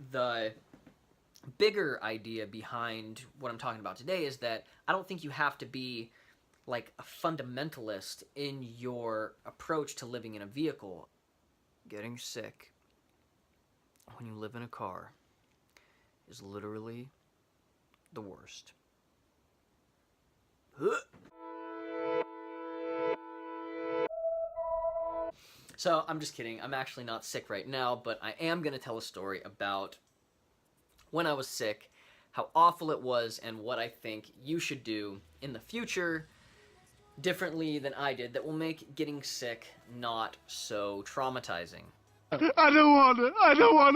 the bigger idea behind what I'm talking about today is that I don't think you have to be like a fundamentalist in your approach to living in a vehicle. Getting sick when you live in a car is literally the worst. So I'm just kidding. I'm actually not sick right now, but I am going to tell a story about when I was sick, how awful it was, and what I think you should do in the future differently than I did that will make getting sick not so traumatizing. I don't want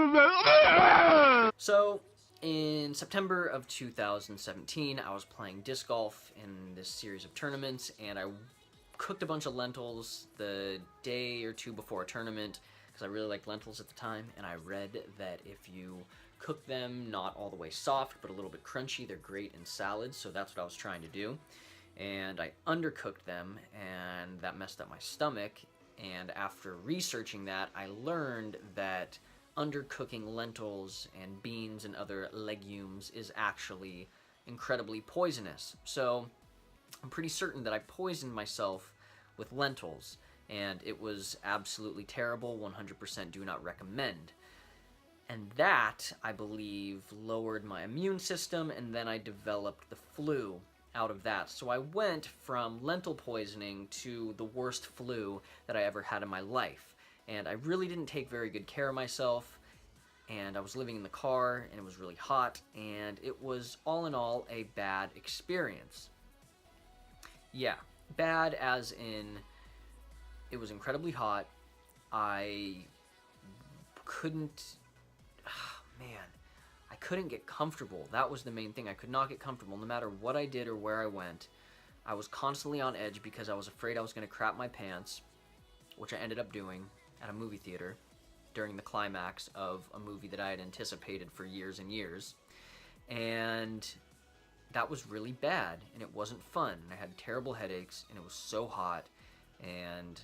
to. So, in September of 2017, I was playing disc golf in this series of tournaments, and I cooked a bunch of lentils the day or two before a tournament, because I really liked lentils at the time, and I read that if you cook them not all the way soft, but a little bit crunchy, they're great in salads, so that's what I was trying to do. And I undercooked them, and that messed up my stomach, and after researching that, I learned that undercooking lentils and beans and other legumes is actually incredibly poisonous. So I'm pretty certain that I poisoned myself with lentils, and it was absolutely terrible. 100% do not recommend. And that, I believe, lowered my immune system, and then I developed the flu out of that. So I went from lentil poisoning to the worst flu that I ever had in my life. And I really didn't take very good care of myself, and I was living in the car, and it was really hot, and it was, all in all, a bad experience. Yeah, bad as in, it was incredibly hot. I couldn't, I couldn't get comfortable. That was the main thing. I could not get comfortable no matter what I did or where I went. I was constantly on edge because I was afraid I was going to crap my pants, which I ended up doing at a movie theater during the climax of a movie that I had anticipated for years and years. And that was really bad, and it wasn't fun. I had terrible headaches, and it was so hot. And,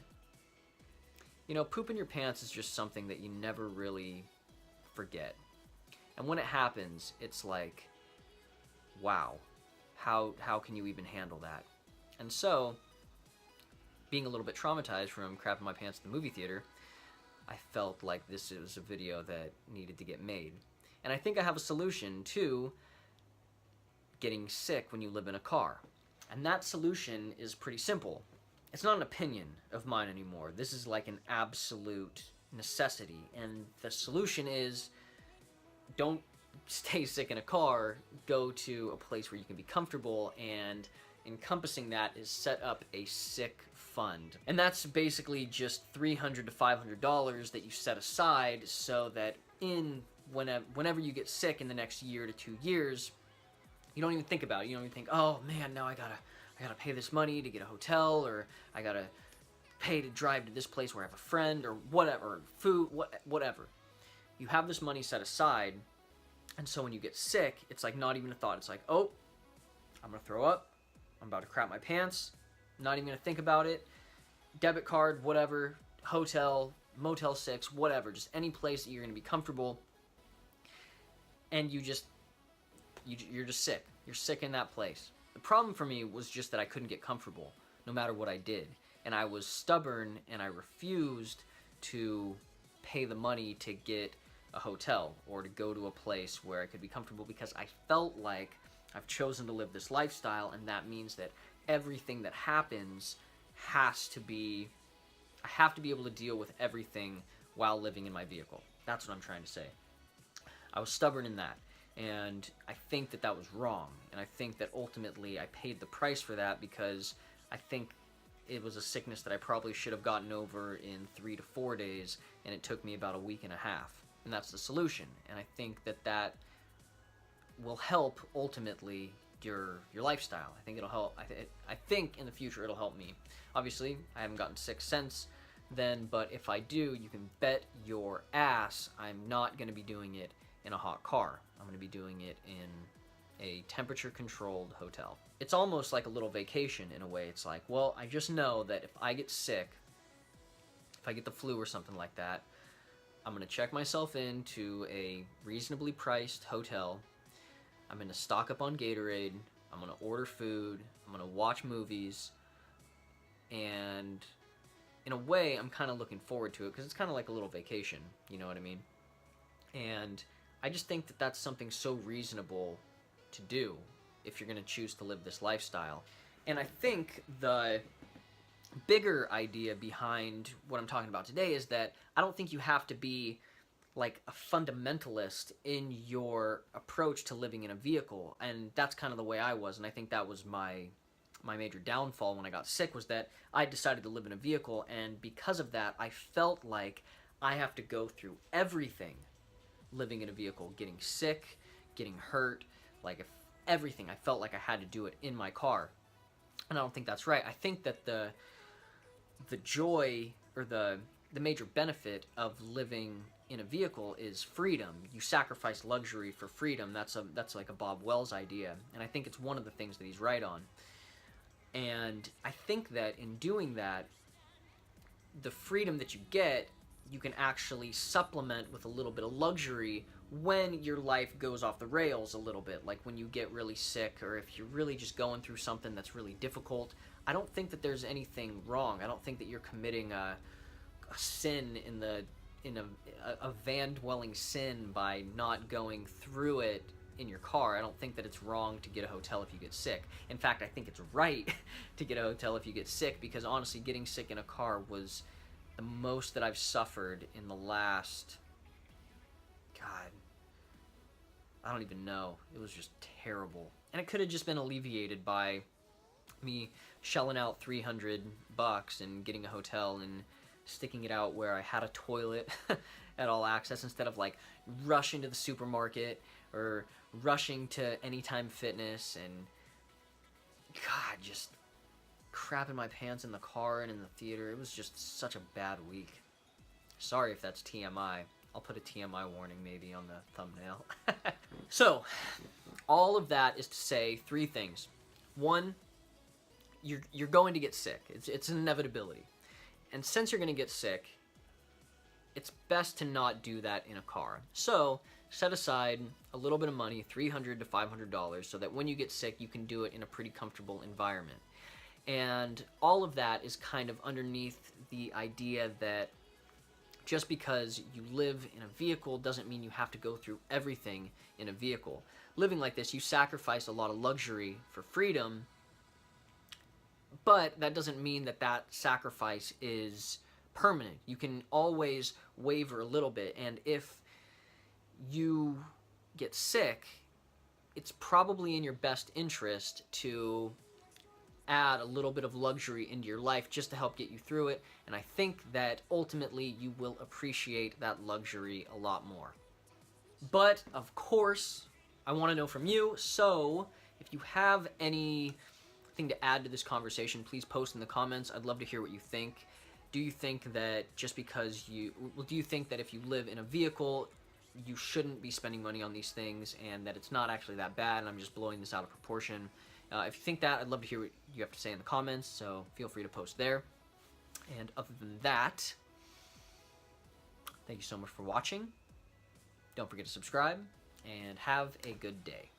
you know, pooping your pants is just something that you never really forget. And when it happens, it's like, wow, how can you even handle that? And so, being a little bit traumatized from crapping my pants at the movie theater, I felt like this was a video that needed to get made. And I think I have a solution to getting sick when you live in a car. And that solution is pretty simple. It's not an opinion of mine anymore. This is like an absolute necessity. And the solution is, don't stay sick in a car, go to a place where you can be comfortable, and encompassing that is set up a sick fund. And that's basically just $300 to $500 that you set aside so that whenever you get sick in the next year to 2 years, you don't even think about it. You don't even think, oh man, now I gotta pay this money to get a hotel, or I gotta pay to drive to this place where I have a friend, or whatever, or food, whatever. You have this money set aside, and so when you get sick, it's like not even a thought. It's like, oh, I'm gonna throw up, I'm about to crap my pants, not even gonna think about it. Debit card, whatever, hotel, Motel 6, whatever, just any place that you're gonna be comfortable, and you're just sick. You're sick in that place. The problem for me was just that I couldn't get comfortable, no matter what I did. And I was stubborn, and I refused to pay the money to get a hotel or to go to a place where I could be comfortable, because I felt like I've chosen to live this lifestyle, and that means that everything that happens I have to be able to deal with everything while living in my vehicle. That's what I'm trying to say. I was stubborn in that, and I think that that was wrong, and I think that ultimately I paid the price for that, because I think it was a sickness that I probably should have gotten over in 3 to 4 days, and it took me about a week and a half. And that's the solution. And I think that that will help ultimately your lifestyle. I think it'll help. I think in the future it'll help me. Obviously, I haven't gotten sick since then, but if I do, you can bet your ass I'm not going to be doing it in a hot car. I'm going to be doing it in a temperature-controlled hotel. It's almost like a little vacation in a way. It's like, well, I just know that if I get sick, if I get the flu or something like that, I'm going to check myself into a reasonably priced hotel. I'm going to stock up on Gatorade. I'm going to order food. I'm going to watch movies. And in a way, I'm kind of looking forward to it because it's kind of like a little vacation. You know what I mean? And I just think that that's something so reasonable to do if you're going to choose to live this lifestyle. And I think the bigger idea behind what I'm talking about today is that I don't think you have to be like a fundamentalist in your approach to living in a vehicle, and that's kind of the way I was, and I think that was my major downfall when I got sick, was that I decided to live in a vehicle, and because of that I felt like I have to go through everything living in a vehicle, getting sick, getting hurt, like if everything, I felt like I had to do it in my car. And I don't think that's right. I think that the joy or the major benefit of living in a vehicle is freedom. You sacrifice luxury for freedom. That's like a Bob Wells idea, and I think it's one of the things that he's right on. And I think that in doing that, the freedom that you get, you can actually supplement with a little bit of luxury when your life goes off the rails a little bit, like when you get really sick or if you're really just going through something that's really difficult. I don't think that there's anything wrong. I don't think that you're committing a sin in a van-dwelling sin by not going through it in your car. I don't think that it's wrong to get a hotel if you get sick. In fact, I think it's right to get a hotel if you get sick, because honestly, getting sick in a car was the most that I've suffered in the last, God, I don't even know. It was just terrible. And it could have just been alleviated by me shelling out $300 and getting a hotel and sticking it out where I had a toilet at All Access instead of like rushing to the supermarket or rushing to Anytime Fitness and, God, just crapping my pants in the car and in the theater. It was just such a bad week. Sorry if that's TMI. I'll put a TMI warning maybe on the thumbnail. So, all of that is to say three things. One, you're going to get sick. It's an inevitability. And since you're going to get sick, it's best to not do that in a car. So, set aside a little bit of money, $300 to $500, so that when you get sick, you can do it in a pretty comfortable environment. And all of that is kind of underneath the idea that just because you live in a vehicle doesn't mean you have to go through everything in a vehicle. Living like this, you sacrifice a lot of luxury for freedom, but that doesn't mean that that sacrifice is permanent. You can always waver a little bit, and if you get sick, it's probably in your best interest to add a little bit of luxury into your life just to help get you through it, and I think that ultimately you will appreciate that luxury a lot more. But, of course, I want to know from you, so if you have anything to add to this conversation, please post in the comments. I'd love to hear what you think. Do you think that just because do you think that if you live in a vehicle, you shouldn't be spending money on these things and that it's not actually that bad and I'm just blowing this out of proportion? If you think that, I'd love to hear what you have to say in the comments, so feel free to post there. And other than that, thank you so much for watching. Don't forget to subscribe, and have a good day.